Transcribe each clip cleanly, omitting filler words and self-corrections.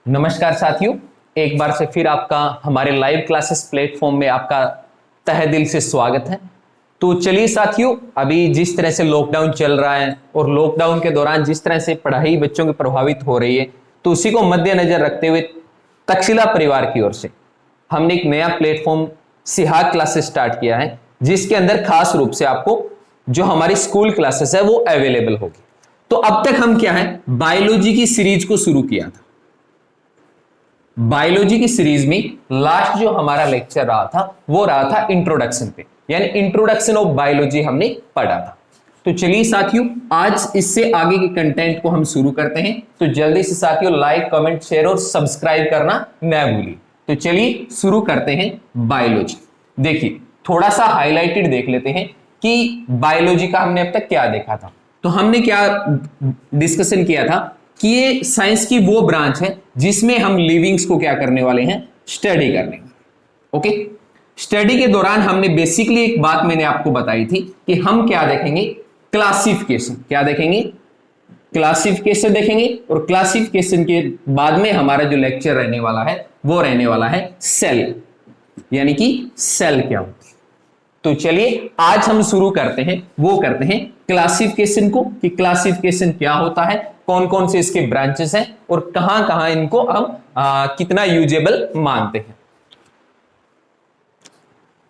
नमस्कार साथियों, एक बार से फिर आपका हमारे लाइव क्लासेस प्लेटफॉर्म में आपका तहे दिल से स्वागत है। तो चलिए साथियों, अभी जिस तरह से लॉकडाउन चल रहा है और लॉकडाउन के दौरान जिस तरह से पढ़ाई बच्चों की प्रभावित हो रही है, तो उसी को मद्देनजर रखते हुए तक्षशिला परिवार की ओर से हमने एक नया प्लेटफॉर्म सिहाग क्लासेस स्टार्ट किया है, जिसके अंदर खास रूप से आपको जो हमारी स्कूल क्लासेस है वो अवेलेबल होगी। तो अब तक हम क्या है, बायोलॉजी की सीरीज को शुरू किया था। बायोलॉजी की सीरीज में लास्ट जो हमारा लेक्चर रहा था वो रहा था इंट्रोडक्शन पे, यानी इंट्रोडक्शन ऑफ बायोलॉजी हमने पढ़ा था। तो चलिए साथियों, आज इससे आगे के कंटेंट को हम शुरू करते हैं। तो जल्दी से साथियों लाइक, कमेंट, शेयर और सब्सक्राइब करना न भूलिए। तो चलिए शुरू करते हैं बायोलॉजी। देखिए, थोड़ा सा हाईलाइटेड देख लेते हैं कि बायोलॉजी का हमने अब तक क्या देखा था। तो हमने क्या डिस्कशन किया था कि ये साइंस की वो ब्रांच है जिसमें हम लिविंग्स को क्या करने वाले हैं, स्टडी करने वाले। ओके, स्टडी के दौरान हमने बेसिकली एक बात मैंने आपको बताई थी कि हम क्या देखेंगे, क्लासिफिकेशन। क्या देखेंगे? क्लासिफिकेशन देखेंगे। और क्लासिफिकेशन के बाद में हमारा जो लेक्चर रहने वाला है वो रहने वाला है सेल, यानी कि सेल क्या होती है। तो चलिए आज हम शुरू करते हैं, वो करते हैं क्लासिफिकेशन को, कि क्लासिफिकेशन क्या होता है, कौन कौन से इसके ब्रांचेस हैं और कहां कहां इनको हम कितना यूजेबल मानते हैं।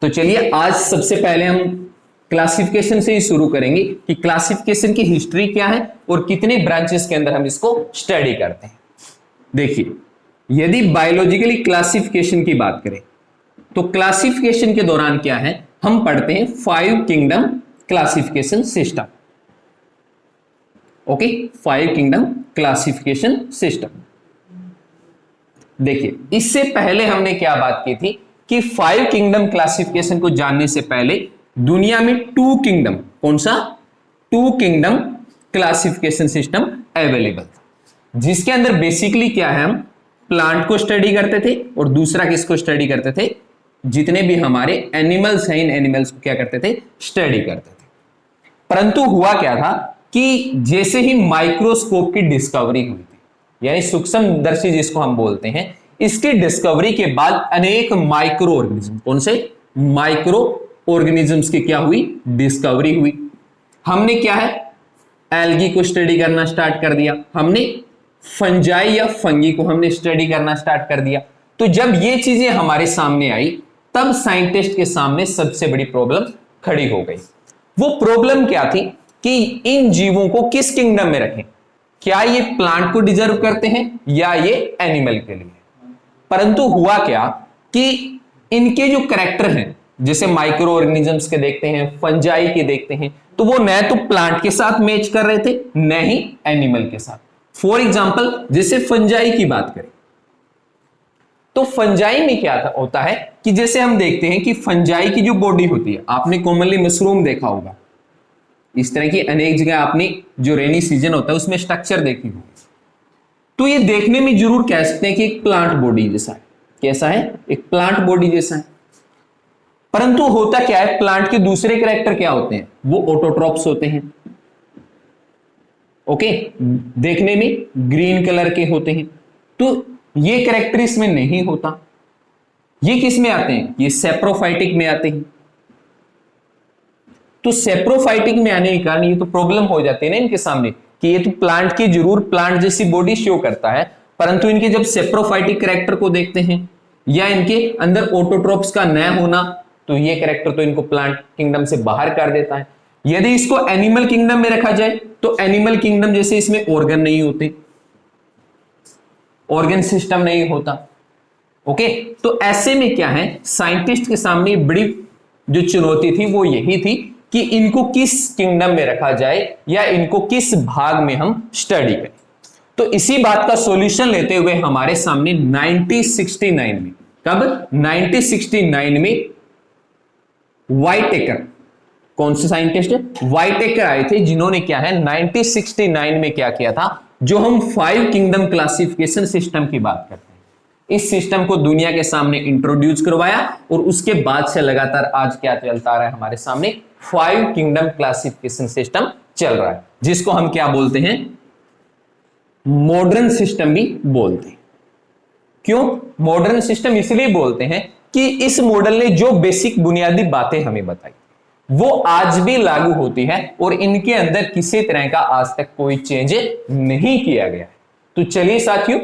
तो चलिए आज सबसे पहले हम क्लासिफिकेशन से ही शुरू करेंगे कि क्लासिफिकेशन की हिस्ट्री क्या है और कितने ब्रांचेस के अंदर हम इसको स्टडी करते हैं। देखिए, यदि बायोलॉजिकली क्लासिफिकेशन की बात करें तो क्लासिफिकेशन के दौरान क्या है, हम पढ़ते हैं 5 kingdom classification system. Okay, 5 kingdom classification system. देखिए, इससे पहले हमने क्या बात की थी कि 5 किंगडम क्लासिफिकेशन को जानने से पहले दुनिया में 2 किंगडम, कौन सा? 2 किंगडम क्लासिफिकेशन सिस्टम अवेलेबल था, जिसके अंदर बेसिकली क्या है, हम प्लांट को स्टडी करते थे और दूसरा किसको स्टडी करते थे, जितने भी हमारे एनिमल्स हैं इन एनिमल्स को क्या करते थे, स्टडी करते थे। परंतु हुआ क्या था कि जैसे ही माइक्रोस्कोप की डिस्कवरी हुई थी, यानी सूक्ष्मदर्शी जिसको हम बोलते हैं, इसकी डिस्कवरी के बाद अनेक माइक्रो ऑर्गेनिज्म, कौन से? माइक्रो ऑर्गेनिजम्स की क्या हुई, डिस्कवरी हुई। हमने क्या है, एल्गी को स्टडी करना स्टार्ट कर दिया, हमने फंजाई या फंगी को हमने स्टडी करना स्टार्ट कर दिया। तो जब ये चीजें हमारे सामने आई, तब साइंटिस्ट के सामने सबसे बड़ी प्रॉब्लम खड़ी हो गई। वो प्रॉब्लम क्या थी कि इन जीवों को किस किंगडम में रखें, क्या ये प्लांट को डिजर्व करते हैं या ये एनिमल के लिए। परंतु हुआ क्या कि इनके जो कैरेक्टर हैं, जैसे माइक्रो ऑर्गेनिजम्स के देखते हैं, फंजाई के देखते हैं, तो वो न तो प्लांट के साथ मैच कर रहे थे न ही एनिमल के साथ। फॉर एग्जाम्पल, जैसे फंजाई की बात करें तो फंजाई में क्या होता है कि जैसे हम देखते हैं कि फंजाई की जो बॉडी होती है, आपने कॉमनली मशरूम देखा होगा, इस तरह की अनेक जगह आपने जो रेनी सीजन होता है उसमें स्ट्रक्चर देखी होगी। तो ये देखने में जरूर कह सकते हैं कि एक प्लांट बॉडी जैसा है। कैसा है? एक प्लांट बॉडी जैसा है। परंतु होता क्या है, प्लांट के दूसरे कैरेक्टर क्या होते हैं, वो ऑटोट्रॉप्स होते हैं। ओके, देखने में ग्रीन कलर के होते हैं। तो ये कैरेक्टर इसमें नहीं होता। ये किस में आते हैं? ये सेप्रोफाइटिक में आते हैं। तो सेप्रोफाइटिक में आने के कारण ये तो प्रॉब्लम हो जाती है ना इनके सामने कि ये तो प्लांट की जरूर प्लांट जैसी बॉडी शो करता है, परंतु इनके जब सेप्रोफाइटिक कैरेक्टर को देखते हैं या इनके अंदर ऑटोट्रोप्स का न होना, तो ये कैरेक्टर तो इनको प्लांट किंगडम से बाहर कर देता है। यदि इसको एनिमल किंगडम में रखा जाए तो एनिमल किंगडम जैसे इसमें ऑर्गन नहीं होते, ऑर्गन सिस्टम नहीं होता। ओके, तो ऐसे में क्या है, साइंटिस्ट के सामने बड़ी जो चुनौती थी वो यही थी कि इनको किस किंगडम में रखा जाए या इनको किस भाग में हम स्टडी करें। तो इसी बात का सॉल्यूशन लेते हुए हमारे सामने 1969 में, कब? 1969 में वाइटेकर, कौन से साइंटिस्ट? वाइटेकर आए थे, जिन्होंने क्या है 1969 में क्या किया था, जो हम 5 किंगडम क्लासिफिकेशन सिस्टम की बात करते हैं, इस सिस्टम को दुनिया के सामने इंट्रोड्यूस करवाया। और उसके बाद से लगातार आज क्या चलता रहा है हमारे सामने, 5 किंगडम क्लासिफिकेशन सिस्टम चल रहा है, जिसको हम क्या बोलते हैं, मॉडर्न सिस्टम भी बोलते हैं। क्यों मॉडर्न सिस्टम इसलिए बोलते हैं कि इस मॉडल ने जो बेसिक बुनियादी बातें हमें बताई वो आज भी लागू होती है और इनके अंदर किसी तरह का आज तक कोई चेंज नहीं किया गया है। तो चलिए साथियों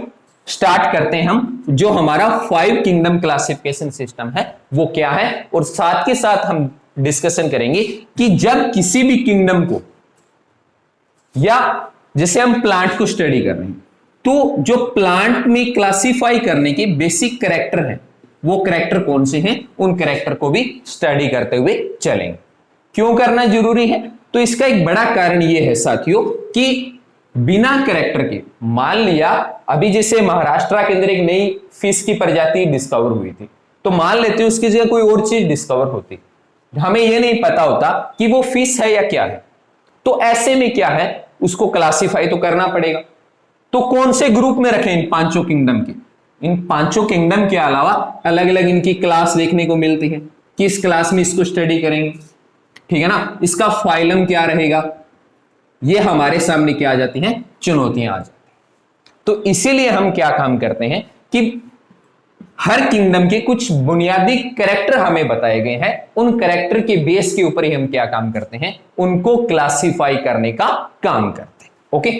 स्टार्ट करते हैं हम जो हमारा 5 किंगडम क्लासिफिकेशन सिस्टम है वो क्या है, और साथ के साथ हम डिस्कशन करेंगे कि जब किसी भी किंगडम को, या जैसे हम प्लांट को स्टडी कर रहे हैं तो जो प्लांट में क्लासिफाई करने के बेसिक कैरेक्टर हैं वो कैरेक्टर कौन से हैं, उन कैरेक्टर को भी स्टडी करते हुए चलेंगे। क्यों करना जरूरी है, तो इसका एक बड़ा कारण यह है साथियों कि बिना कैरेक्टर के, मान लिया अभी जैसे महाराष्ट्र के अंदर एक नई फिश की प्रजाति डिस्कवर हुई थी, तो मान लेते हैं उसकी जगह कोई और चीज डिस्कवर होती, हमें यह नहीं पता होता कि वो फिश है या क्या है, तो ऐसे में क्या है उसको क्लासिफाई तो करना पड़ेगा। तो कौन से ग्रुप में रखें इन पांचों किंगडम के, इन पांचों किंगडम के अलावा अलग अलग इनकी क्लास देखने को मिलती है, किस क्लास में इसको स्टडी करेंगे, ठीक है ना, इसका फाइलम क्या रहेगा, ये हमारे सामने क्या आ जाती हैं, चुनौतियां आ जाती हैं। तो इसीलिए हम क्या काम करते हैं कि हर किंगडम के कुछ बुनियादी कैरेक्टर हमें बताए गए हैं, उन कैरेक्टर के बेस के ऊपर ही हम क्या काम करते हैं, उनको क्लासिफाई करने का काम करते हैं। ओके,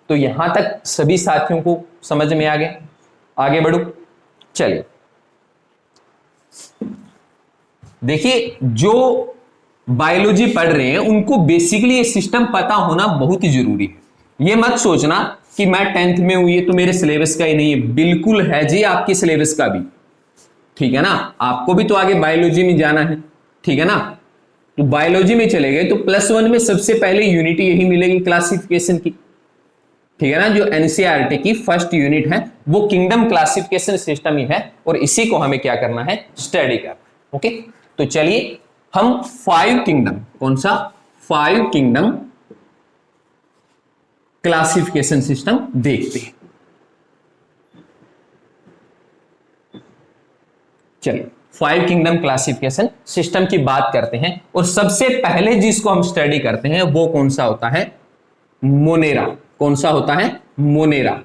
तो यहां तक सभी साथियों को समझ में आ गया, आगे बढ़ो। चलिए देखिए, जो बायोलॉजी पढ़ रहे हैं उनको बेसिकली ये सिस्टम पता होना बहुत ही जरूरी है। ये मत सोचना कि मैं 10th में हूं ये तो मेरे सिलेबस का ही नहीं है, बिल्कुल है जी आपके सिलेबस का भी, ठीक है ना, आपको भी तो आगे बायोलॉजी में जाना है, ठीक है ना। तो बायोलॉजी में चले गए तो +1 में सबसे पहले यूनिट यही मिलेगी क्लासिफिकेशन की, ठीक है ना, जो एनसीईआरटी की फर्स्ट यूनिट है वो किंगडम क्लासिफिकेशन सिस्टम ही है, और इसी को हमें क्या करना है, स्टडी करना है। ओके, तो चलिए हम 5 किंगडम, कौन सा 5 किंगडम क्लासिफिकेशन सिस्टम देखते हैं। चलिए 5 किंगडम क्लासिफिकेशन सिस्टम की बात करते हैं, और सबसे पहले जिसको हम स्टडी करते हैं वो कौन सा होता है, मोनेरा। कौन सा होता है, मोनेरा।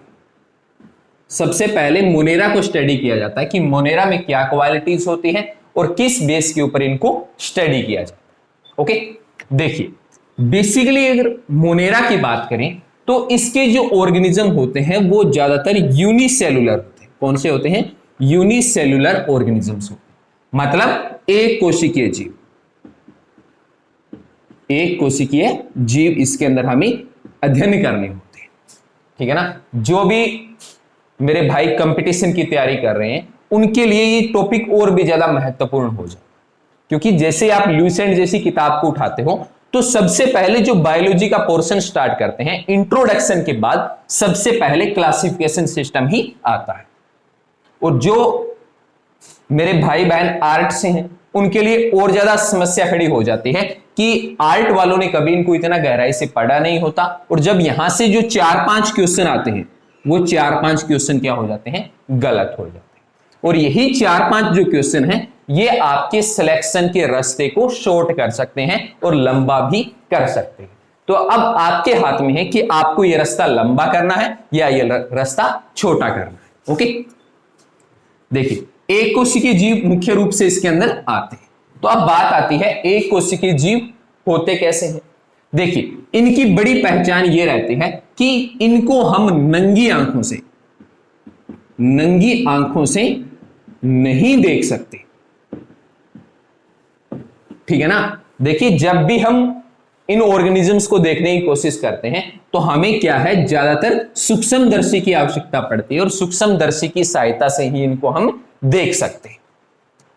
सबसे पहले मोनेरा को स्टडी किया जाता है कि मोनेरा में क्या क्वालिटीज होती हैं और किस बेस के ऊपर इनको स्टडी किया जाता है। ओके, देखिए बेसिकली अगर मोनेरा की बात करें तो इसके जो ऑर्गेनिज्म होते हैं वो ज्यादातर यूनिसेलुलर होते हैं। कौन से होते हैं, यूनिसेलुलर ऑर्गेनिजम्स होते हैं, मतलब एक कोशिकीय जीव, एक कोशिकीय जीव इसके अंदर हमें अध्ययन करने होते हैं, ठीक है ना। जो भी मेरे भाई कंपटीशन की तैयारी कर रहे हैं उनके लिए ये टॉपिक और भी ज्यादा महत्वपूर्ण हो जाए, क्योंकि जैसे आप ल्यूसेंट जैसी किताब को उठाते हो तो सबसे पहले जो बायोलॉजी का पोर्शन स्टार्ट करते हैं, इंट्रोडक्शन के बाद सबसे पहले क्लासिफिकेशन सिस्टम ही आता है। और जो मेरे भाई बहन आर्ट से हैं उनके लिए और ज्यादा समस्या खड़ी हो जाती है कि आर्ट वालों ने कभी इनको इतना गहराई से पढ़ा नहीं होता, और जब यहां से जो 4-5 क्वेश्चन आते हैं वो 4-5 क्वेश्चन क्या हो जाते हैं, गलत हो जाते हैं। और यही 4-5 जो क्वेश्चन हैं ये आपके सिलेक्शन के रास्ते को शॉर्ट कर सकते हैं और लंबा भी कर सकते हैं। तो अब आपके हाथ में है कि आपको ये रास्ता लंबा करना है या ये रास्ता छोटा करना है। ओके, देखिए एक कोशिकीय जीव मुख्य रूप से इसके अंदर आते हैं। तो अब बात आती है एक कोशिकीय जीव होते कैसे हैं। देखिए इनकी बड़ी पहचान ये रहती है कि इनको हम नंगी आंखों से नहीं देख सकते, ठीक है ना। देखिए जब भी हम इन ऑर्गेनिजम्स को देखने की कोशिश करते हैं तो हमें क्या है, ज्यादातर सूक्ष्मदर्शी की आवश्यकता पड़ती है, और सूक्ष्मदर्शी की सहायता से ही इनको हम देख सकते हैं,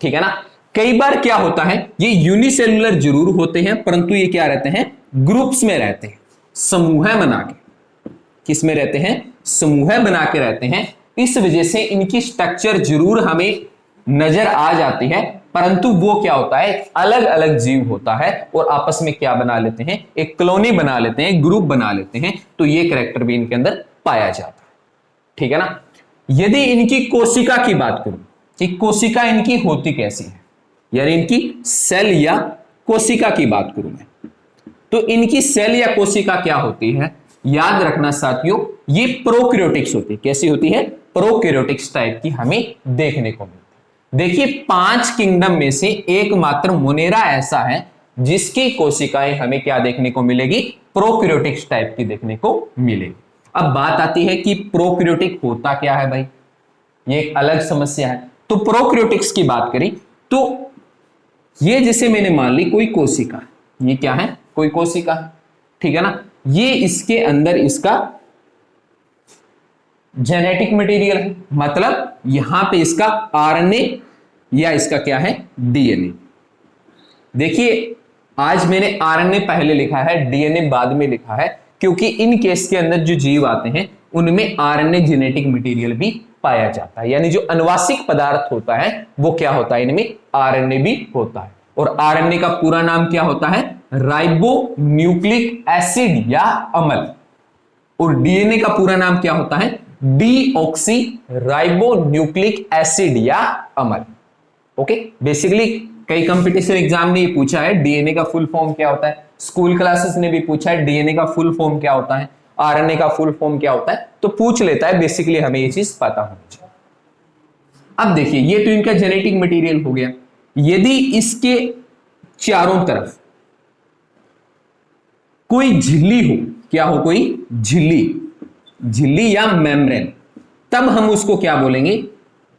ठीक है ना। कई बार क्या होता है, ये यूनिसेलुलर जरूर होते हैं परंतु ये क्या रहते हैं, ग्रुप्स में रहते हैं, समूह बना के। किस में रहते हैं, समूह बना के रहते हैं। इस वजह से इनकी स्ट्रक्चर जरूर हमें नजर आ जाती है, परंतु वो क्या होता है, अलग अलग जीव होता है और आपस में क्या बना लेते हैं, एक कॉलोनी बना लेते हैं, ग्रुप बना लेते हैं। तो ये कैरेक्टर भी इनके अंदर पाया जाता है, ठीक है ना। यदि इनकी कोशिका की बात करूं कि कोशिका इनकी होती कैसी है, यानी इनकी सेल या कोशिका की बात करूं मैं, तो इनकी सेल या कोशिका क्या होती है, याद रखना साथियों, ये प्रोकैरियोटिक्स होती है। कैसी होती है, प्रोकैरियोटिक्स टाइप की हमें देखने को मिलती है। देखिए 5 किंगडम में से एकमात्र मोनेरा ऐसा है जिसकी कोशिकाएं हमें क्या देखने को मिलेगी, प्रोकैरियोटिक्स टाइप की देखने को मिलेगी। अब बात आती है कि प्रोकैरियोटिक होता क्या है भाई, ये एक अलग समस्या है। तो प्रोकैरियोटिक्स की बात करें तो ये जैसे मैंने मान ली कोई कोशिका, ये क्या है, कोई कोशिका, ठीक है ना, ये इसके अंदर इसका जेनेटिक मटेरियल है, मतलब यहां पे इसका आरएनए या इसका क्या है, डीएनए। देखिए आज मैंने आरएनए पहले लिखा है, डीएनए बाद में लिखा है, क्योंकि इन केस के अंदर जो जीव आते हैं उनमें आरएनए जेनेटिक मटेरियल भी पाया जाता है, यानी जो अनुवांशिक पदार्थ होता है वो क्या होता है, इनमें आरएनए भी होता है। और आरएनए का पूरा नाम क्या होता है, राइबो न्यूक्लिक एसिड या अम्ल। और डीएनए का पूरा नाम क्या होता है, डीऑक्सी राइबो न्यूक्लिक एसिड या अम्ल। ओके, बेसिकली कई कंपटीशन एग्जाम ने ये पूछा है डीएनए का फुल फॉर्म क्या होता है, स्कूल क्लासेस ने भी पूछा है डीएनए का फुल फॉर्म क्या होता है, आरएनए का फुल फॉर्म क्या होता है, तो पूछ लेता है, बेसिकली हमें ये चीज पता होनी चाहिए। अब देखिए ये तो इनका जेनेटिक मटेरियल हो गया, यदि इसके चारों तरफ कोई झिल्ली हो, क्या हो, कोई झिल्ली या मेम्ब्रेन, तब हम उसको क्या बोलेंगे,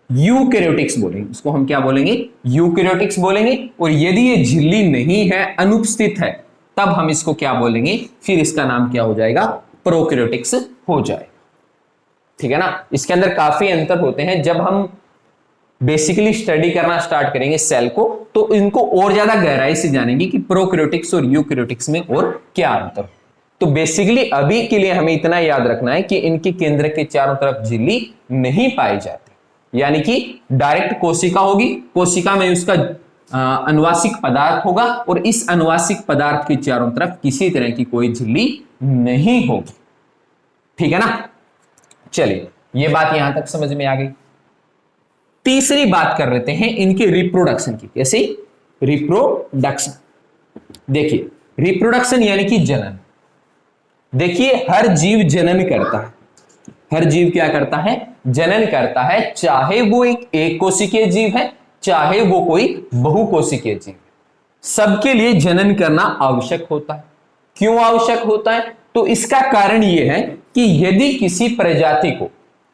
यूकैरियोटिक्स बोलेंगे, उसको हम क्या बोलेंगे, यूकैरियोटिक्स बोलेंगे। और यदि ये झिल्ली नहीं है, अनुपस्थित है, तब हम इसको क्या बोलेंगे, फिर इसका नाम क्या हो जाएगा, प्रोकैरियोटिक्स हो जाएगा। ठीक है ना, इसके अंदर काफी अंतर होते हैं। जब हम बेसिकली स्टडी करना स्टार्ट करेंगे सेल को, तो इनको और ज्यादा गहराई से जानेंगे कि प्रोकैरियोटिक्स और यूकैरियोटिक्स में और क्या अंतर। तो बेसिकली अभी के लिए हमें इतना याद रखना है कि इनके केंद्र के चारों तरफ झिल्ली नहीं पाई जाती, यानी कि डायरेक्ट कोशिका होगी, कोशिका में उसका अनुवांशिक पदार्थ होगा और इस अनुवांशिक पदार्थ के चारों तरफ किसी तरह की कोई झिल्ली नहीं होगी। ठीक है ना, चलिए ये बात यहां तक समझ में आ गई। तीसरी बात कर लेते हैं इनके रिप्रोडक्शन की। कैसे, रिप्रोडक्शन। देखिए रिप्रोडक्शन यानी कि जनन। देखिए हर जीव जनन करता है, हर जीव क्या करता है, जनन करता है, चाहे वो एक कोशिकीय जीव है, चाहे वो कोई बहुकोशिकीय जीव है, सबके लिए जनन करना आवश्यक होता है। क्यों आवश्यक होता है, तो इसका कारण यह है कि यदि किसी प्रजाति को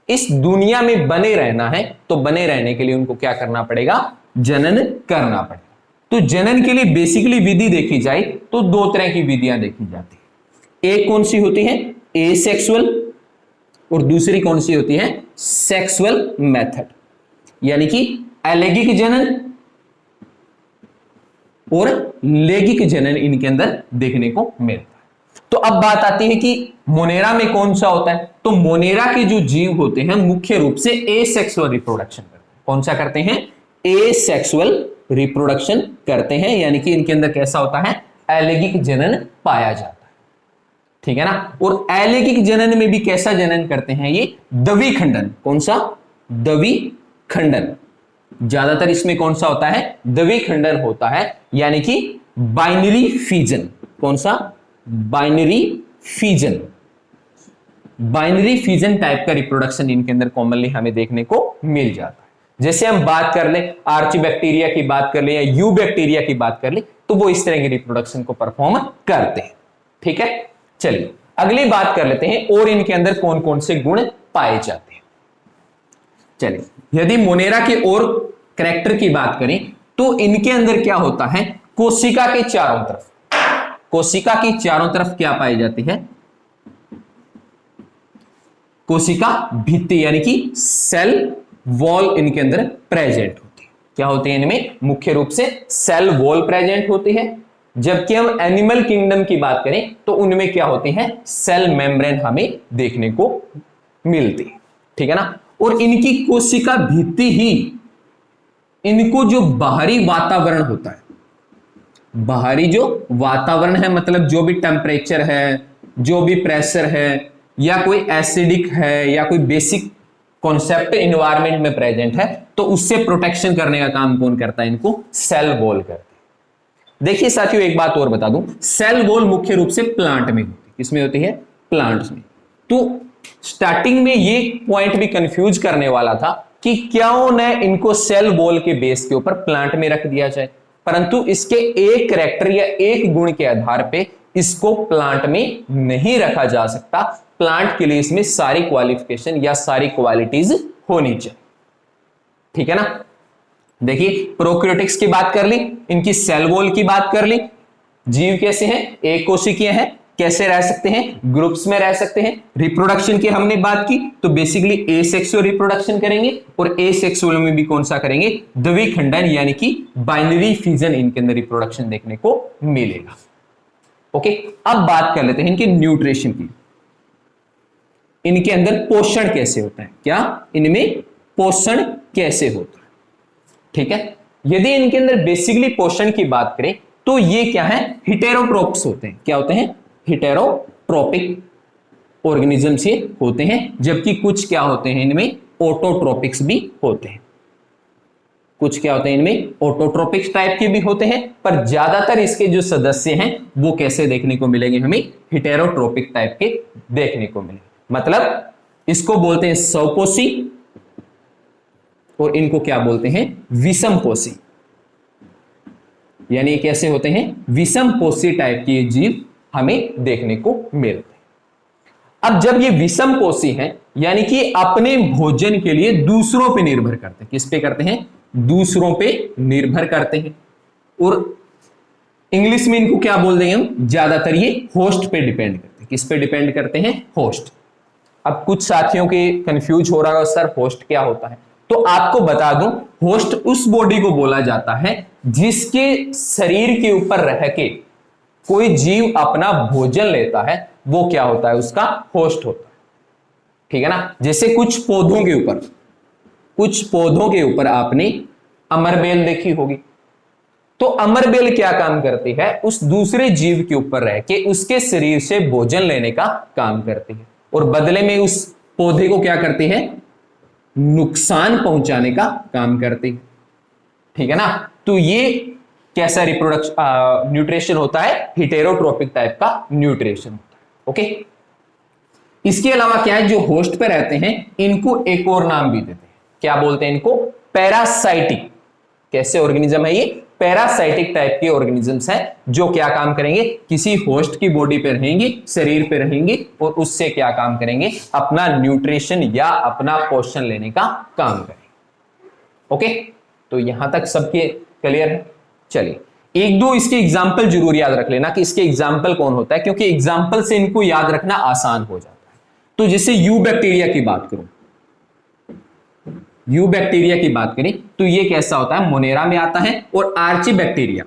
इस दुनिया में बने रहना है, तो बने रहने के लिए उनको क्या करना पड़ेगा, जनन करना पड़ेगा। तो जनन के लिए बेसिकली विधि देखी जाए तो दो तरह की विधियां देखी जाती है। एक कौन सी होती है, एसेक्सुअल, और दूसरी कौन सी होती है, सेक्सुअल मेथड, यानी कि अलैंगिक जनन और लैंगिक जनन इनके अंदर देखने को मिलता है। तो अब बात आती है कि मोनेरा में कौन सा होता है, तो मोनेरा के जो जीव होते हैं मुख्य रूप से एसेक्सुअल रिप्रोडक्शन करते हैं। कौन सा करते हैं, एसेक्सुअल रिप्रोडक्शन करते हैं, यानी कि इनके अंदर कैसा होता है, अलैंगिक जनन पाया जाता है। ठीक है ना, और अलैंगिक जनन में भी कैसा जनन करते हैं, ये द्विखंडन। कौन सा, द्विखंडन। ज्यादातर इसमें कौन सा होता है, द्विखंडन होता है, यानी कि बाइनरी फिजन। कौन सा, binary fission. Binary fission type का रिप्रोडक्शन इनके अंदर कॉमनली हमें देखने को मिल जाता है। जैसे हम बात कर ले आर्ची बैक्टीरिया की बात कर ले या यू बैक्टीरिया की बात कर ले, तो वो इस तरह की रिप्रोडक्शन को परफॉर्म करते हैं। ठीक है, चलिए अगली बात कर लेते हैं और इनके अंदर कौन कौन से गुण पाए जाते हैं। चलिए यदि मोनेरा के और कैरेक्टर की बात करें तो इनके अंदर क्या होता है, कोशिका के चारों तरफ, कोशिका की चारों तरफ क्या पाई जाती है, कोशिका भित्ति, यानी कि सेल वॉल इनके अंदर प्रेजेंट होती है। क्या होती है इनमें, मुख्य रूप से सेल वॉल प्रेजेंट होती है। जबकि हम एनिमल किंगडम की बात करें तो उनमें क्या होती है, सेल मेम्ब्रेन हमें देखने को मिलती है। ठीक है ना, और इनकी कोशिका भित्ति ही इनको जो बाहरी वातावरण होता है, बाहरी जो वातावरण है, मतलब जो भी टेम्परेचर है, जो भी प्रेशर है, या कोई एसिडिक है या कोई बेसिक कॉन्सेप्ट इन्वायरमेंट में प्रेजेंट है, तो उससे प्रोटेक्शन करने का काम कौन करता है, इनको सेल वॉल करता है। देखिए साथियों एक बात और बता दूं, सेल वॉल मुख्य रूप से प्लांट में होती है। किसमें होती है, प्लांट्स में। तो स्टार्टिंग में ये पॉइंट भी कंफ्यूज करने वाला था कि क्यों न इनको सेल वॉल के बेस के ऊपर प्लांट में रख दिया जाए, परंतु इसके एक कैरेक्टर या एक गुण के आधार पे इसको प्लांट में नहीं रखा जा सकता। प्लांट के लिए इसमें सारी क्वालिफिकेशन या सारी क्वालिटीज होनी चाहिए, ठीक है ना। देखिए प्रोकैरियोटिक्स की बात कर ली, इनकी सेल वॉल की बात कर ली, जीव कैसे हैं, एक कोशिकीय हैं, कैसे रह सकते हैं, ग्रुप्स में रह सकते हैं। रिप्रोडक्शन की हमने बात की तो बेसिकली एसेक्सुअल रिप्रोडक्शन करेंगे और एसेक्सुअल में भी कौन सा करेंगे, द्विखंडन यानी कि बाइनरी फिजन इनके अंदर रिप्रोडक्शन देखने को मिलेगा। ओके, अब बात कर लेते हैं इनके न्यूट्रिशन की। इनके अंदर पोषण कैसे होता है, क्या इनमें पोषण कैसे होता है, ठीक है। यदि इनके अंदर बेसिकली पोषण की बात करें तो ये क्या है, हिटेरोट्रोप्स होते हैं। क्या होते हैं, हिटेरोट्रोपिक ऑर्गेनिजम्स ये होते हैं, जबकि कुछ क्या होते हैं इनमें ऑटोट्रोपिक्स भी होते हैं। कुछ क्या होते हैं इनमें ऑटोट्रोपिक्स टाइप के भी होते हैं, पर ज्यादातर इसके जो सदस्य हैं वो कैसे देखने को मिलेंगे, हमें हिटेरोट्रोपिक टाइप के देखने को मिलेंगे। मतलब इसको बोलते हैं स्वपोषी और इनको क्या बोलते हैं, विषमपोषी। यानी कैसे होते हैं, विषमपोषी टाइप के जीव हमें देखने को मिलते हैं। अब जब ये विषमपोषी हैं यानी कि अपने भोजन के लिए दूसरों पे निर्भर करते हैं, किस पे करते हैं, दूसरों पे निर्भर करते हैं। और इंग्लिश में इनको क्या बोल देंगे हम, ज्यादातर ये होस्ट पे डिपेंड करते हैं। किस पे डिपेंड करते हैं, होस्ट। अब कुछ साथियों के कंफ्यूज हो रहा है सर होस्ट क्या होता है, तो आपको बता दूं होस्ट उस बॉडी को बोला जाता है जिसके शरीर के ऊपर रह के कोई जीव अपना भोजन लेता है, वो क्या होता है, उसका होस्ट होता है, ठीक है ना। जैसे कुछ पौधों के ऊपर आपने अमरबेल देखी होगी, तो अमरबेल क्या काम करती है, उस दूसरे जीव के ऊपर रह के उसके शरीर से भोजन लेने का काम करती है और बदले में उस पौधे को क्या करती है, नुकसान पहुंचाने का काम करती है, ठीक है ना। तो ये कैसा रिप्रोडक्शन न्यूट्रिशन होता है, हिटेरोट्रोपिक टाइप का न्यूट्रिशन होता है। ओके, इसके अलावा क्या है, जो होस्ट पे रहते हैं इनको एक और नाम भी देते हैं, क्या बोलते हैं इनको, पैरासाइटिक। कैसे ऑर्गेनिज्म है ये, पैरासाइटिक टाइप के ऑर्गेनिजम्स हैं जो क्या काम करेंगे, किसी होस्ट की बॉडी पे रहेंगे, शरीर पे रहेंगे और उससे क्या काम करेंगे, अपना न्यूट्रिशन या अपना पोषण लेने का काम करेंगे। ओके, तो यहां तक सबके क्लियर है। चलिए एक दो इसके एग्जाम्पल जरूर याद रख लेना कि इसके एग्जाम्पल कौन होता है, क्योंकि एग्जाम्पल से इनको याद रखना आसान हो जाता है। तो जैसे यू बैक्टीरिया की बात करूं, यू बैक्टीरिया की बात करें तो ये कैसा होता है, मोनेरा में आता है। और आर्ची बैक्टीरिया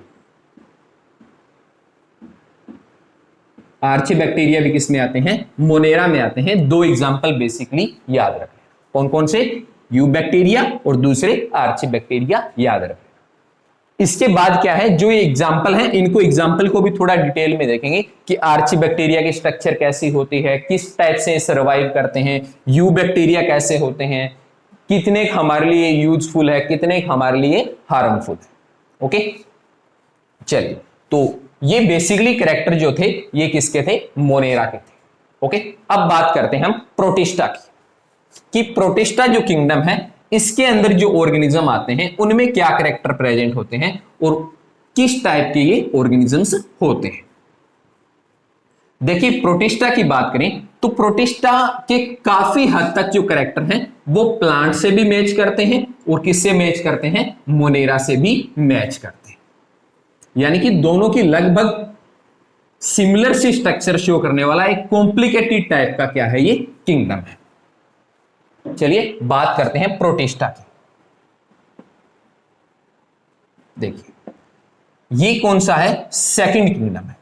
भी किस में आते हैं, मोनेरा में आते हैं। दो एग्जाम्पल बेसिकली याद रखें, कौन कौन से, यू बैक्टीरिया और दूसरे आर्ची बैक्टीरिया याद रखें। इसके बाद क्या है, जो ये एग्जाम्पल है इनको एग्जाम्पल को भी थोड़ा डिटेल में देखेंगे कि आर्ची बैक्टीरिया की स्ट्रक्चर कैसी होती है, किस टाइप से सर्वाइव करते हैं, यू बैक्टीरिया कैसे होते हैं, कितने हमारे लिए यूजफुल है, कितने हमारे लिए हार्मफुल है। ओके, चलिए तो ये बेसिकली कैरेक्टर जो थे ये किसके थे, मोनेरा के थे। ओके, अब बात करते हैं हम प्रोटिस्टा की, कि प्रोटिस्टा जो किंगडम है इसके अंदर जो ऑर्गेनिज्म आते हैं उनमें क्या कैरेक्टर प्रेजेंट होते हैं और किस टाइप के ये ऑर्गेनिजम्स होते हैं। देखिए प्रोटिस्टा की बात करें तो प्रोटिस्टा के काफी हद तक जो कैरेक्टर हैं वो प्लांट से भी मैच करते हैं और किससे मैच करते हैं, मोनेरा से भी मैच करते हैं। यानी कि दोनों की लगभग सिमिलर सी स्ट्रक्चर शो करने वाला एक कॉम्प्लिकेटेड टाइप का क्या है, ये किंगडम है। चलिए बात करते हैं प्रोटिस्टा की। देखिए ये कौन सा है, सेकंड किंगडम है।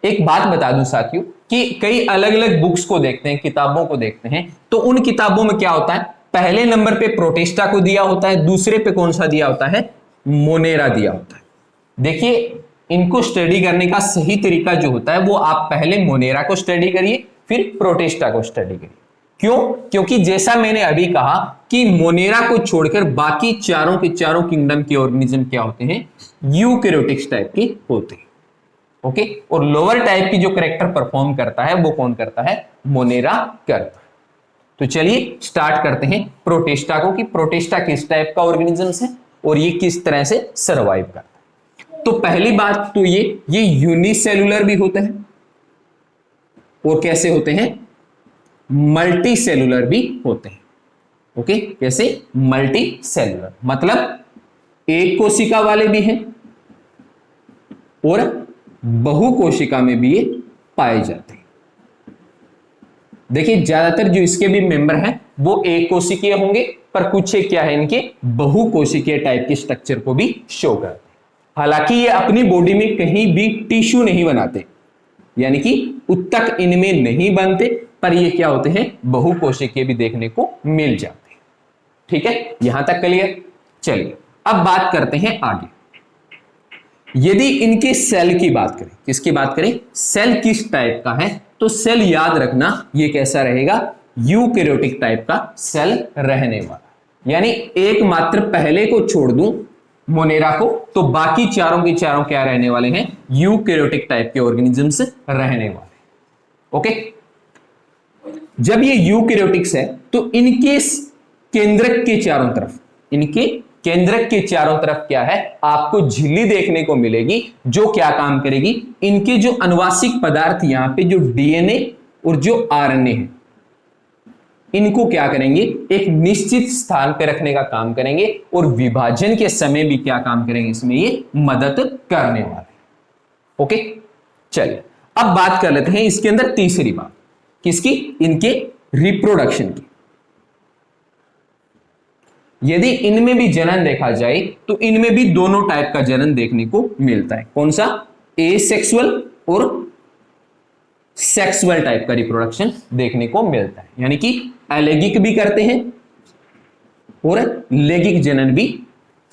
एक बात बता दूं साथियों कि कई अलग अलग बुक्स को देखते हैं, किताबों को देखते हैं, तो उन किताबों में क्या होता है, पहले नंबर पे प्रोटिस्टा को दिया होता है, दूसरे पे कौन सा दिया होता है, मोनेरा दिया होता है। देखिए इनको स्टडी करने का सही तरीका जो होता है वो आप पहले मोनेरा को स्टडी करिए फिर प्रोटिस्टा को स्टडी करिए। क्यों, क्योंकि जैसा मैंने अभी कहा कि मोनेरा को छोड़कर बाकी चारों के चारों किंगडम के ऑर्गेनिज्म क्या होते हैं, यूकैरियोटिक्स टाइप के होते हैं। ओके, और लोअर टाइप की जो करेक्टर परफॉर्म करता है वो कौन करता है? मोनेरा करता है। तो चलिए स्टार्ट करते हैं प्रोटिस्टा को, कि प्रोटिस्टा किस टाइप का ऑर्गेनिजम्स है और ये किस तरह से सरवाइव करता है। तो पहली बात तो ये यूनिसेलुलर भी होते हैं और कैसे होते हैं? मल्टी सेलुलर भी होते हैं। ओके, कैसे? मल्टी सेलुलर मतलब एक कोशिका वाले भी हैं और बहु कोशिका में भी ये पाए जाते हैं। देखिए ज्यादातर जो इसके भी मेंबर हैं वो एक कोशिकीय होंगे, पर कुछ एक क्या है इनके बहु कोशिकीय टाइप के स्ट्रक्चर को भी शो करते हैं। हालांकि ये अपनी बॉडी में कहीं भी टिश्यू नहीं बनाते, यानी कि उत्तक इनमें नहीं बनते, पर ये क्या होते हैं? बहु कोशिकीय भी देखने को मिल जाते हैं। ठीक है, यहां तक क्लियर? चलिए अब बात करते हैं आगे। यदि इनके सेल की बात करें, किसकी बात करें? सेल किस टाइप का है? तो सेल याद रखना ये कैसा रहेगा? यूकैरियोटिक टाइप का सेल रहने वाला, यानी एकमात्र पहले को छोड़ दूं मोनेरा को, तो बाकी चारों के चारों क्या रहने वाले हैं? यूकैरियोटिक टाइप के ऑर्गेनिजम्स रहने वाले। ओके, जब ये यूकैरियोटिक्स है तो इनके केंद्रक के चारों तरफ, इनके केंद्रक के चारों तरफ क्या है? आपको झिल्ली देखने को मिलेगी, जो क्या काम करेगी? इनके जो अनुवांशिक पदार्थ यहां पे जो डीएनए और जो आरएनए है, इनको क्या करेंगे? एक निश्चित स्थान पे रखने का काम करेंगे और विभाजन के समय भी क्या काम करेंगे? इसमें ये मदद करने वाले। ओके, चलिए अब बात कर लेते हैं इसके अंदर तीसरी बात, किसकी? इनके रिप्रोडक्शन की। यदि इनमें भी जनन देखा जाए तो इनमें भी दोनों टाइप का जनन देखने को मिलता है। कौन सा? एसेक्सुअल और सेक्सुअल टाइप का रिप्रोडक्शन देखने को मिलता है, यानी कि एलेगिक भी करते हैं और लेगिक जनन भी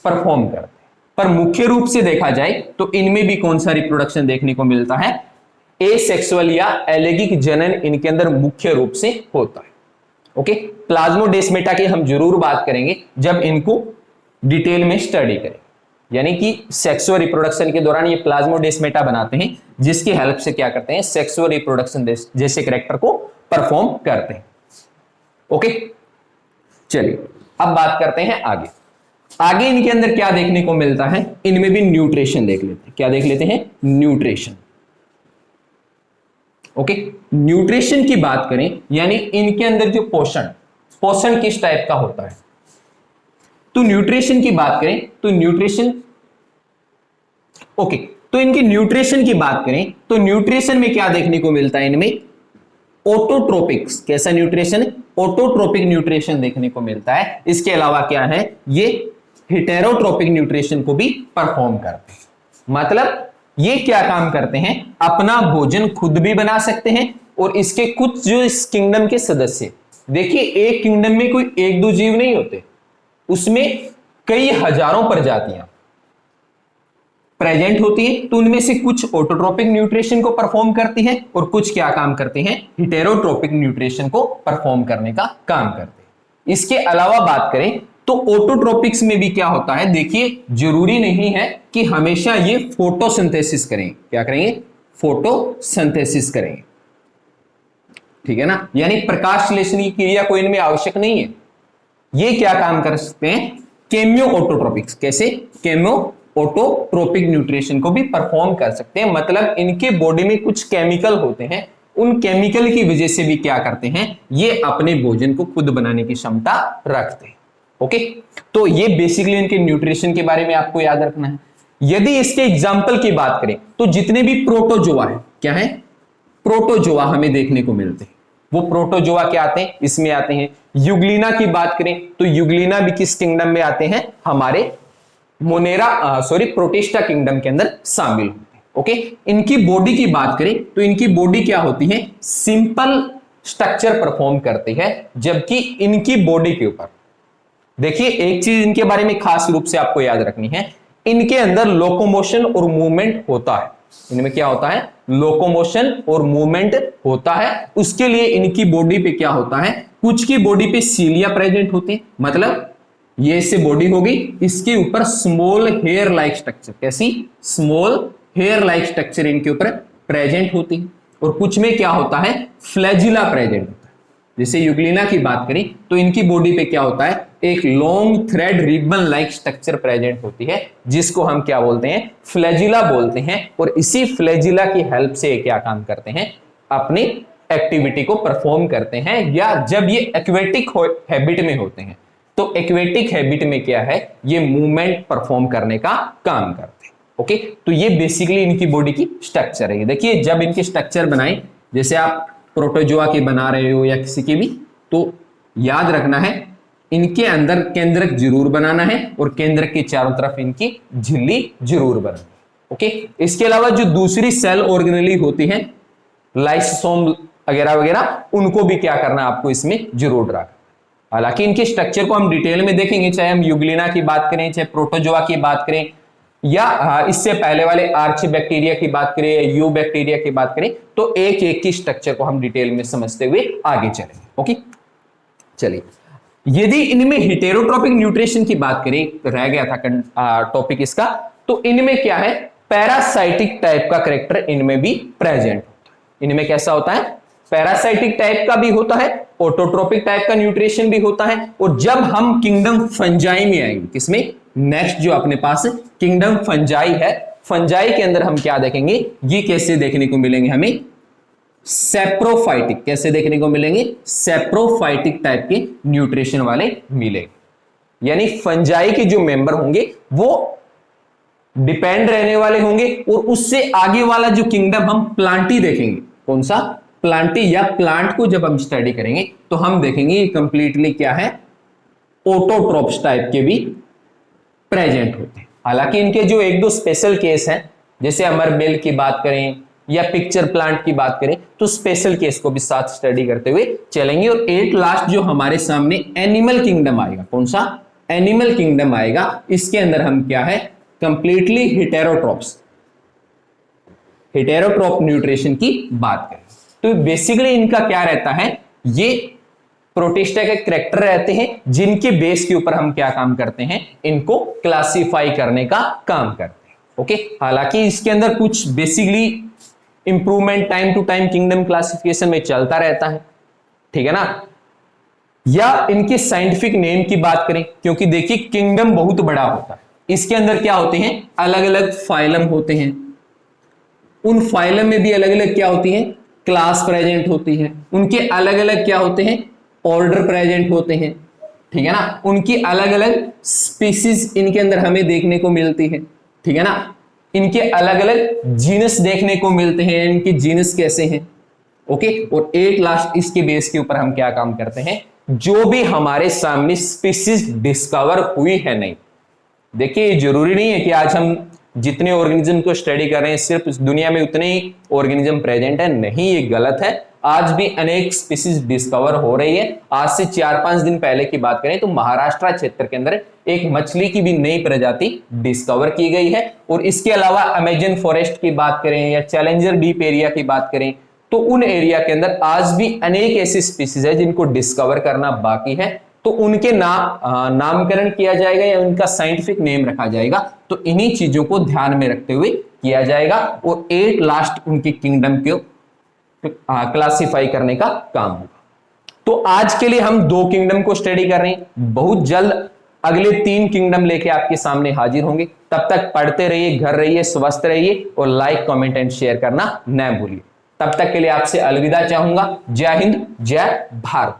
परफॉर्म करते हैं। पर मुख्य रूप से देखा जाए तो इनमें भी कौन सा रिप्रोडक्शन देखने को मिलता है? एसेक्सुअल या एलेगिक जनन इनके अंदर मुख्य रूप से होता है। ओके, प्लाज्मोडेस्मेटा की हम जरूर बात करेंगे जब इनको डिटेल में स्टडी करें, यानी कि सेक्सुअल रिप्रोडक्शन के दौरान ये प्लाज्मोडेस्मेटा बनाते हैं, जिसकी हेल्प से क्या करते हैं? सेक्सुअल रिप्रोडक्शन जैसे कैरेक्टर को परफॉर्म करते हैं। ओके, चलिए अब बात करते हैं आगे। आगे इनके अंदर क्या देखने को मिलता है? इनमें भी न्यूट्रिशन देख लेते हैं। क्या देख लेते हैं? न्यूट्रिशन। ओके, न्यूट्रिशन की बात करें, यानी इनके अंदर जो पोषण किस टाइप का होता है? तो न्यूट्रिशन की बात करें तो न्यूट्रिशन, ओके, तो इनकी न्यूट्रिशन की बात करें तो न्यूट्रिशन में क्या देखने को मिलता है? इनमें ऑटोट्रोपिक्स। कैसा न्यूट्रिशन? ऑटोट्रोपिक न्यूट्रिशन देखने को मिलता है। इसके अलावा क्या है? ये हेटेरोट्रोपिक न्यूट्रिशन को भी परफॉर्म करते हैं। मतलब ये क्या काम करते हैं? अपना भोजन खुद भी बना सकते हैं और इसके कुछ जो इस किंगडम के सदस्य, देखिए एक किंगडम में कोई एक दो जीव नहीं होते, उसमें कई हजारों प्रजातियां प्रेजेंट होती है। तो उनमें से कुछ ऑटोट्रोपिक न्यूट्रिशन को परफॉर्म करती हैं और कुछ क्या काम करते हैं? हेटेरोट्रोपिक न्यूट्रिशन को परफॉर्म करने का काम करते हैं। इसके अलावा बात करें तो ऑटोट्रोपिक्स में भी क्या होता है? देखिए जरूरी नहीं है कि हमेशा ये फोटोसिंथेसिस करें। क्या करेंगे? फोटोसिंथेसिस करेंगे, ठीक है ना, यानी प्रकाश संश्लेषण की क्रिया कोई इनमें आवश्यक नहीं है। ये क्या काम कर सकते हैं? केमियो ऑटोट्रोपिक्स। कैसे? केमियो ऑटोट्रोपिक न्यूट्रिशन को भी परफॉर्म कर सकते हैं। मतलब इनके बॉडी में कुछ केमिकल होते हैं, उन केमिकल की वजह से भी क्या करते हैं? ये अपने भोजन को खुद बनाने की क्षमता रखते हैं। ओके, तो ये बेसिकली इनके न्यूट्रिशन के बारे में आपको याद रखना है। यदि इसके एग्जाम्पल की बात करें तो जितने भी प्रोटोजोआ है, क्या है? प्रोटोजोआ हमें देखने को मिलते हैं। वो प्रोटोजोआ क्या आते हैं? इसमें आते हैं। यूग्लिना की बात करें तो यूग्लिना भी किस किंगडम में आते हैं? हमारे प्रोटिस्टा किंगडम के अंदर शामिल होते हैं। ओके, इनकी बॉडी की बात करें तो इनकी बॉडी क्या होती है? सिंपल स्ट्रक्चर परफॉर्म करती है, जबकि इनकी बॉडी के ऊपर देखिए एक चीज इनके बारे में खास रूप से आपको याद रखनी है, इनके अंदर लोकोमोशन और मूवमेंट होता है। इनमें क्या होता है? लोकोमोशन और मूवमेंट होता है। उसके लिए इनकी बॉडी पे क्या होता है? कुछ की बॉडी पे सीलिया प्रेजेंट होती है, मतलब ये इससे बॉडी होगी, इसके ऊपर स्मॉल हेयर लाइक स्ट्रक्चर। कैसी? स्मॉल हेयर लाइक स्ट्रक्चर इनके ऊपर प्रेजेंट होती है, और कुछ में क्या होता है, फ्लैजिला प्रेजेंट होता है। जैसे यूग्लिना की बात करें तो इनकी बॉडी पे क्या होता है, एक long thread ribbon like structure present होती है, जिसको हम क्या बोलते हैं, फ्लैजिला बोलते हैं। और इसी फ्लैजिला की हेल्प से क्या काम करते हैं, अपनी एक्टिविटी को परफॉर्म करते हैं। या जब ये एक्वेटिक हैबिट में होते हैं तो एक्वेटिक हैबिट में क्या है, ये मूवमेंट परफॉर्म करने का काम करते हैं। ओके, तो ये बेसिकली इनकी बॉडी की स्ट्रक्चर है। देखिए जब इनकी स्ट्रक्चर बनाए, जैसे आप प्रोटोजोआ की बना रहे हो या किसी की भी, तो याद रखना है इनके अंदर केंद्रक जरूर बनाना है और केंद्रक के चारों तरफ इनकी झिल्ली जरूर बनानी है। ओके, इसके अलावा जो दूसरी सेल ऑर्गेनेली होती है, लाइसोसोम वगैरह वगैरह, उनको भी क्या करना आपको इसमें जरूर रखना। हालांकि इनके स्ट्रक्चर को हम डिटेल में देखेंगे, चाहे हम यूग्लिना की बात करें, चाहे प्रोटोजोआ की बात करें, या इससे पहले वाले आर्ची बैक्टीरिया की बात करें या यू बैक्टीरिया की बात करें, तो एक एक की स्ट्रक्चर को हम डिटेल में समझते हुए आगे चलेंगे। ओके, चलिए, यदि इनमें हेटेरोट्रोपिक न्यूट्रिशन की बात करें, रह गया था टॉपिक इसका, तो इनमें क्या है, पैरासाइटिक टाइप का कैरेक्टर इनमें भी प्रेजेंट होता है। इनमें कैसा होता है, पैरासाइटिक टाइप का भी होता है, ऑटोट्रोपिक टाइप का न्यूट्रिशन भी होता है। और जब हम किंगडम फंजाई में आएंगे, किसमें, नेक्स्ट जो अपने पास किंगडम फंजाई है, फंजाई के अंदर हम क्या देखेंगे, ये कैसे देखने को मिलेंगे हमें, सेप्रोफाइटिक, कैसे देखने को मिलेंगे, सेप्रोफाइटिक टाइप के न्यूट्रिशन वाले मिलेंगे। यानी फंजाई के जो मेंबर होंगे वो डिपेंड रहने वाले होंगे, और उससे आगे वाला जो किंगडम हम प्लांटी देखेंगे, कौन सा, प्लांटी, या प्लांट को जब हम स्टडी करेंगे तो हम देखेंगे ये कंप्लीटली क्या है, ऑटोट्रोप्स टाइप के भी प्रेजेंट होते हैं। हालांकि इनके जो एक दो स्पेशल केस हैं, जैसे अमरबेल की बात करें या पिक्चर प्लांट की बात करें, तो स्पेशल केस को भी साथ स्टडी करते हुए चलेंगे। और एक लास्ट जो हमारे सामने एनिमल किंगडम आएगा, कौन सा, एनिमल किंगडम आएगा, इसके अंदर हम क्या है, कंप्लीटली हेटेरोट्रोप्स, हेटेरोट्रोप न्यूट्रिशन की बात करें। तो बेसिकली इनका क्या रहता है, ये प्रोटिस्टा के कैरेक्टर रहते हैं, जिनके बेस के ऊपर हम क्या काम करते हैं, इनको क्लासिफाई करने का काम करते हैं। ओके, हालांकि इसके अंदर कुछ basically improvement time to time kingdom classification में चलता रहता है, ठीक है ना। या इनके साइंटिफिक नेम की बात करें, क्योंकि देखिए किंगडम बहुत बड़ा होता है, इसके अंदर क्या होते हैं, अलग अलग फाइलम होते हैं, उन फाइलम में भी अलग अलग क्या होती है, क्लास प्रेजेंट होती है, उनके अलग अलग क्या होते हैं, ऑर्डर प्रेजेंट होते हैं, ठीक है ना, उनकी अलग अलग स्पीसीज इनके अंदर हमें देखने को मिलती है, ठीक है ना, इनके अलग अलग जीनस देखने को मिलते हैं, इनके जीनस कैसे हैं। ओके, और एक लास्ट इसके बेस के ऊपर हम क्या काम करते हैं, जो भी हमारे सामने स्पीसीज डिस्कवर हुई है, नहीं, देखिए जरूरी नहीं है कि आज हम जितने ऑर्गेनिज्म को स्टडी कर रहे हैं सिर्फ दुनिया में उतने ही ऑर्गेनिज्म प्रेजेंट है, नहीं, ये गलत है। आज भी अनेक स्पीसीज डिस्कवर हो रही है। आज से 4-5 दिन पहले की बात करें तो महाराष्ट्र क्षेत्र के अंदर एक मछली की भी नई प्रजाति डिस्कवर की गई है। और इसके अलावा अमेजन फॉरेस्ट की बात करें या चैलेंजर डीप एरिया की बात करें तो उन एरिया के अंदर आज भी अनेक ऐसी स्पीसीज है जिनको डिस्कवर करना बाकी है, तो उनके नामकरण किया जाएगा या उनका साइंटिफिक नेम रखा जाएगा। तो इन्हीं चीजों को ध्यान में रखते हुए किया जाएगा और एट लास्ट उनके किंगडम को क्लासिफाई करने का काम होगा। तो आज के लिए हम 2 किंगडम को स्टडी कर रहे हैं, बहुत जल्द अगले 3 किंगडम लेके आपके सामने हाजिर होंगे। तब तक पढ़ते रहिए, घर रहिए, स्वस्थ रहिए और लाइक, कमेंट एंड शेयर करना न भूलिए। तब तक के लिए आपसे अलविदा चाहूंगा। जय हिंद, जय भारत।